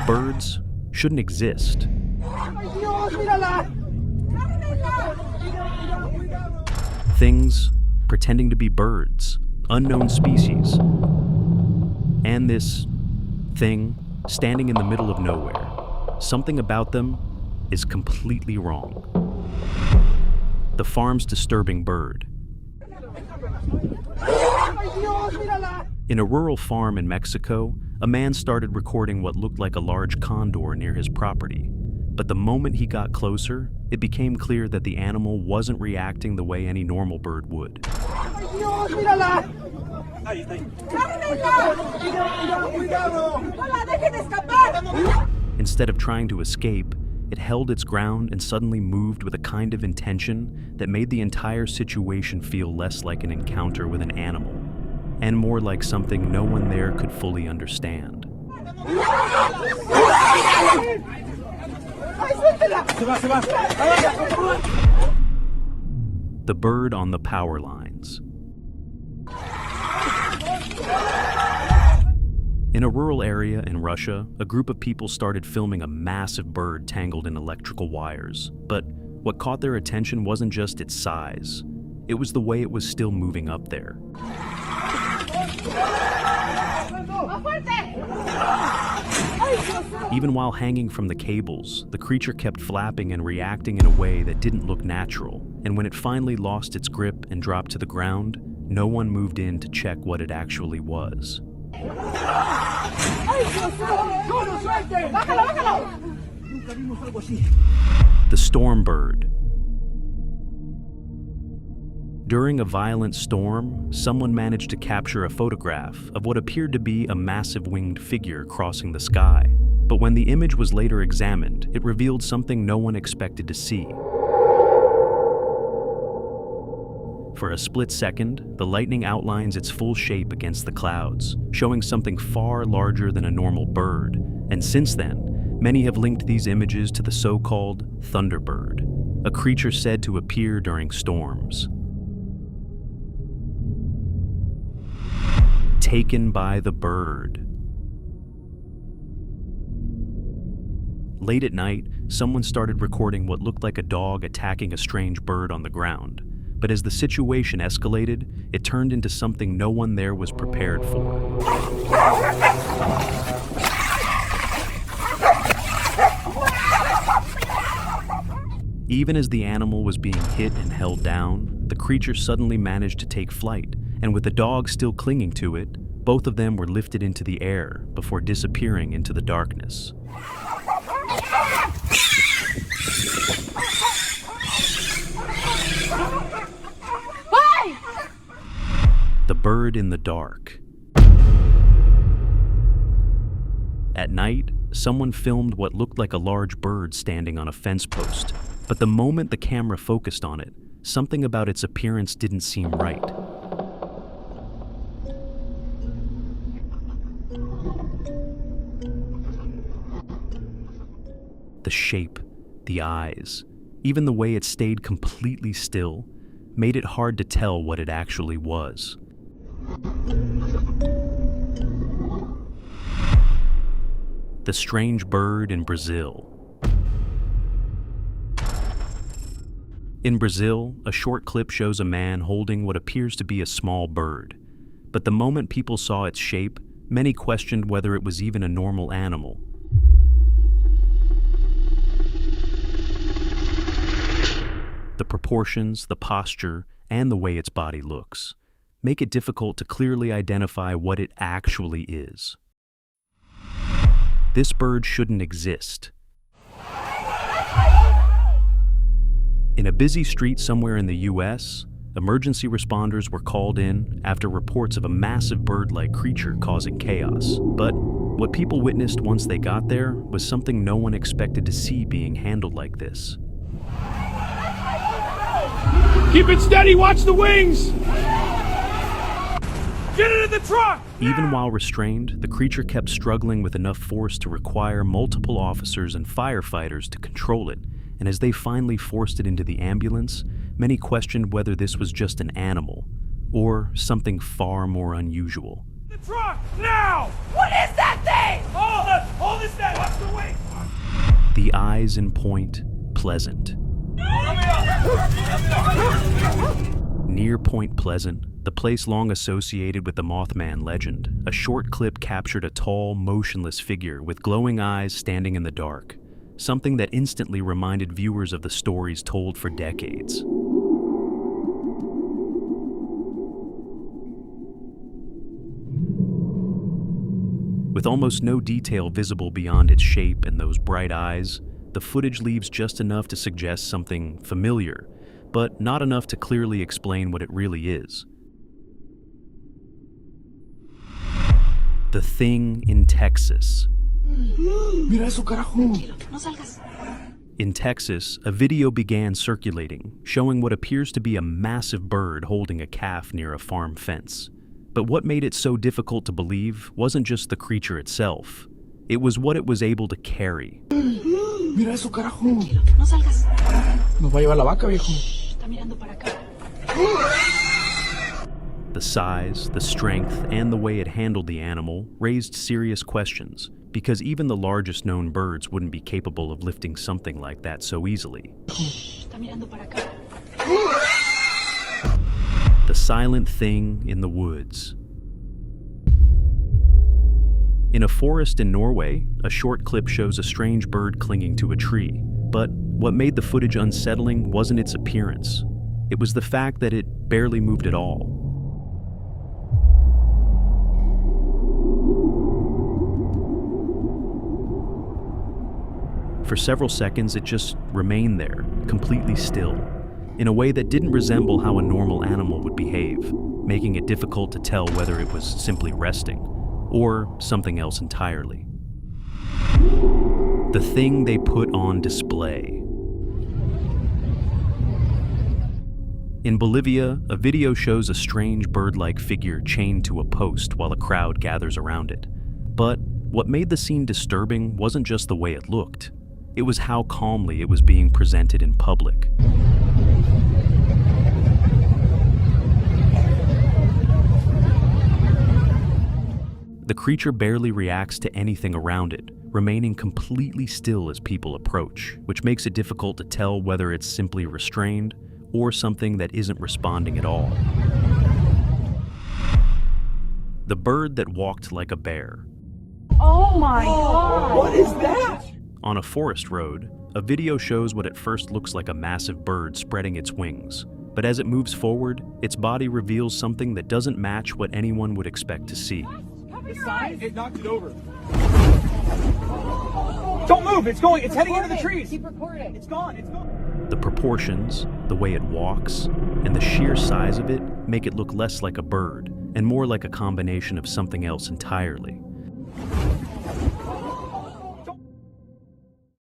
Birds shouldn't exist. Things pretending to be birds, unknown species. And this thing standing in the middle of nowhere. Something about them is completely wrong. The farm's disturbing bird. In a rural farm in Mexico, a man started recording what looked like a large condor near his property. But the moment he got closer, it became clear that the animal wasn't reacting the way any normal bird would. Instead of trying to escape, it held its ground and suddenly moved with a kind of intention that made the entire situation feel less like an encounter with an animal, and more like something no one there could fully understand. The bird on the power lines. In a rural area in Russia, a group of people started filming a massive bird tangled in electrical wires. But what caught their attention wasn't just its size. It was the way it was still moving up there. Even while hanging from the cables, the creature kept flapping and reacting in a way that didn't look natural. And when it finally lost its grip and dropped to the ground, no one moved in to check what it actually was. The storm bird. During a violent storm, someone managed to capture a photograph of what appeared to be a massive winged figure crossing the sky. But when the image was later examined, it revealed something no one expected to see. For a split second, the lightning outlines its full shape against the clouds, showing something far larger than a normal bird. And since then, many have linked these images to the so-called thunderbird, a creature said to appear during storms. Taken by the bird. Late at night, someone started recording what looked like a dog attacking a strange bird on the ground. But as the situation escalated, it turned into something no one there was prepared for. Even as the animal was being hit and held down, the creature suddenly managed to take flight, and with the dog still clinging to it, both of them were lifted into the air before disappearing into the darkness. The bird in the dark. At night, someone filmed what looked like a large bird standing on a fence post, but the moment the camera focused on it, something about its appearance didn't seem right. The shape, the eyes, even the way it stayed completely still, made it hard to tell what it actually was. The strange bird in Brazil. In Brazil, a short clip shows a man holding what appears to be a small bird. But the moment people saw its shape, many questioned whether it was even a normal animal. The proportions, the posture, and the way its body looks make it difficult to clearly identify what it actually is. This bird shouldn't exist. In a busy street somewhere in the US, emergency responders were called in after reports of a massive bird-like creature causing chaos. But what people witnessed once they got there was something no one expected to see being handled like this. Keep it steady, watch the wings! Get it in the truck! Even while restrained, the creature kept struggling with enough force to require multiple officers and firefighters to control it, and as they finally forced it into the ambulance, many questioned whether this was just an animal, or something far more unusual. The truck, now! What is that thing? Hold this down! Horizon Point, Pleasant. Near Point Pleasant, the place long associated with the Mothman legend, a short clip captured a tall, motionless figure with glowing eyes standing in the dark, something that instantly reminded viewers of the stories told for decades. With almost no detail visible beyond its shape and those bright eyes, the footage leaves just enough to suggest something familiar, but not enough to clearly explain what it really is. The Thing in Texas. Mira eso, carajo. In Texas, a video began circulating, showing what appears to be a massive bird holding a calf near a farm fence. But what made it so difficult to believe wasn't just the creature itself. It was what it was able to carry. Mira eso, carajo. No salgas. Nos va a llevar la vaca, viejo. Está mirando para acá. The size, the strength, and the way it handled the animal raised serious questions, because even the largest known birds wouldn't be capable of lifting something like that so easily. Está mirando para acá. The Silent Thing in the Woods. In a forest in Norway, a short clip shows a strange bird clinging to a tree. But what made the footage unsettling wasn't its appearance. It was the fact that it barely moved at all. For several seconds, it just remained there, completely still, in a way that didn't resemble how a normal animal would behave, making it difficult to tell whether it was simply resting or something else entirely. The thing they put on display. In Bolivia, a video shows a strange bird-like figure chained to a post while a crowd gathers around it. But what made the scene disturbing wasn't just the way it looked. It was how calmly it was being presented in public. The creature barely reacts to anything around it, remaining completely still as people approach, which makes it difficult to tell whether it's simply restrained or something that isn't responding at all. The bird that walked like a bear. Oh my God! What is that? On a forest road, a video shows what at first looks like a massive bird spreading its wings. But as it moves forward, its body reveals something that doesn't match what anyone would expect to see. The sign, it knocked it over. Don't move, it's going, it's heading into the trees. Keep recording. It's gone. The proportions, the way it walks, and the sheer size of it make it look less like a bird and more like a combination of something else entirely.